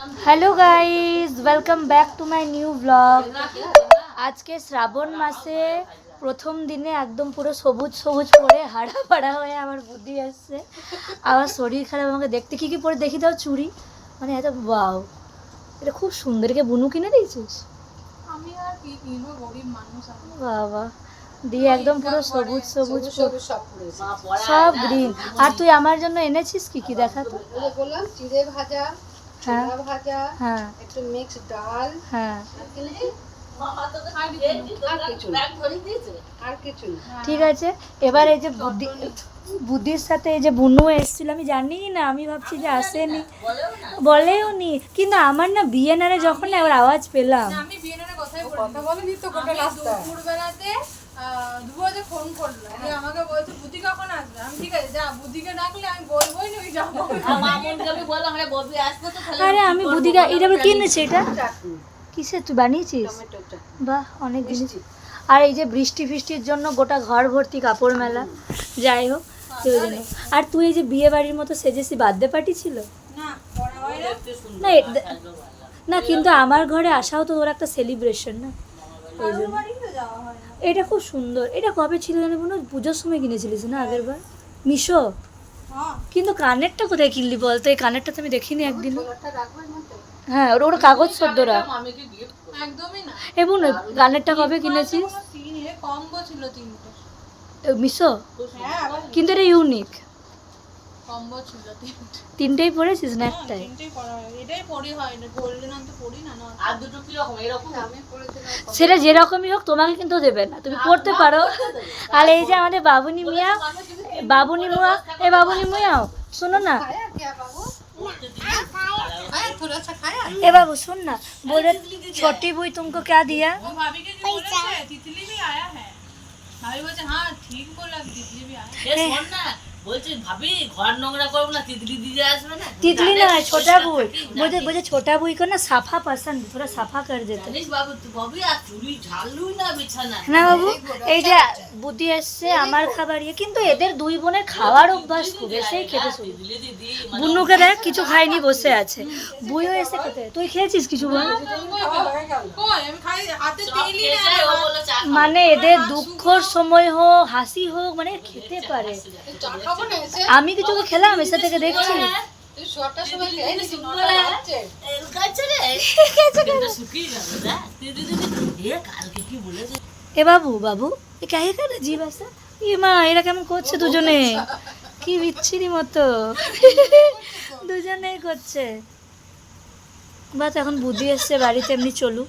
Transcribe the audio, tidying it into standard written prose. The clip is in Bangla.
Hello guys, welcome back to my new blog. आज के श्रावण मासे प्रथम दिने एकदम पुरो सबुज सबुज पड़े हाड़ा पाड़ा हुए आमार बुद्धि आसছে आबार शरीर खाराप আমাকে দেখতে কি কি পরে দেখি দাও চুড়ি মানে এত ওয়াও এটা খুব সুন্দর কে বুনু কিনে দিয়েছিস আমি আর কি কিনবো গরিব মানুষ আমি বাবা দিয়ে একদম পুরো সবুজ সবুজ সব গ্রিন আর তুই আমার জন্য এনেছিস কি কি দেখা তো বললাম চিড়ে ভাজা ছোলা ভাজা হ্যাঁ একটু মিক্স ডাল হ্যাঁ আর কিছু ঠিক আছে এবার এই যে বুদ্ধির সাথে এই যে বুনু এসেছিল আমি জানি না আমি ভাবছি যে আসেনি বলেও নি কিন্তু আমার না বিয়েনারে যখন না এবার আওয়াজ পেলাম আমি বিয়েনারে কথা বলিনি তো গোটা রাস্তা দুপুরবেলাতে দুপুরে ফোন করলো আমাকে বলছে বুদ্ধি কখন আসবে আমি ঠিক আছে যা বুদ্ধিকে ডাকলে আমি বলবোই না যাবো আরে আমি বুদ্ধিকা এটা আবার কি এনেছে এটা কিসে তুই বানিয়েছিস বাহ অনেক জিনিস আর এই যে বৃষ্টি ফিষ্টির জন্য গোটা ঘর ভর্তি কাপড় মেলা যাই হোক আর তুই এই যে বিয়ে বাড়ির মতো সেজেছি বার্থডে পার্টি ছিল না না কিন্তু আমার ঘরে আসাও তো ওর একটা সেলিব্রেশন না ওই জন্য এটা খুব সুন্দর এটা কবে ছিল জানি বোন পুজোর সময় কিনেছিলিস না আগের বার মিশো কিন্তু কানেরটা কোথায় কিনলি বলতো এই কানেরটা তো আমি দেখিনি একদিন হ্যাঁ ওর কাগজ সদ্যরা একদমই না এবং কানেরটা কবে কিনেছিস কম্বো ছিল তিনটে মিশো কিন্তু এটা ইউনিক কম্বো ছিল তিনটেই পরেছিস না একটাই তিনটেই পরা হয় এটাই পরি হয় না গোল্ডেন আমি তো পরি না আর দুটো কি রকম এরকম আমি পরেছিলাম সেটা যেরকমই হোক তোমাকে কিন্তু দেবে না তুমি পড়তে পারো আর এই যে আমাদের বাবুনি মিয়া বাবুনি মিয়াও শোনো না थोड़ा सा खाया ए बाबू सुन ना बोले छोटी बुई तुमको क्या दिया वो भाभी के जो बोले थे तितली भी आया है भाभी बोले हाँ ठीक बोला तितली भी आया এ শোন না বলছি ভাবি ঘর নোংরা করব না তিতলি দিয়ে আসবে না तितली ना छोटा बुई मुझे छोटा बुई को ना साफा पसंद थोड़ा साफा कर देते জানিস বাবু তুই ভাবি আর চুরি ঝাড়লুই না বিছানা না বাবু এই যে বুদ্ধি এসছে আমার খাবার ইয়ে কিন্তু এদের দুই বোনের খাওয়ার অভ্যাস খুব এসেই খেতে শুরু দিলে দিদি বুনুকে দেখ কিছু খাইনি বসে আছে বুইও এসে খেতে তুই খেয়েছিস কিছু বল কই আমি খাই হাতে তেলই না ও বলে চা মানে এদের দুঃখর সময় হোক হাসি হোক মানে খেতে পারে চা খাবো না এসে আমি কিছু খেলাম এসে থেকে দেখছি তুই সবটা সময় খেয়ে নিস নটা বাজছে এর কাছে রে এটা শুকিয়ে যাবে না দিদি দিদি এ কালকে কি বলেছে এ বাবু বাবু এ কাহে করে জীব আছে এ মা এরা কেমন করছে দুজনে কি বিচ্ছিরি মতো দুজনেই করছে বাস এখন বুদ্ধি এসছে বাড়িতে এমনি চলুক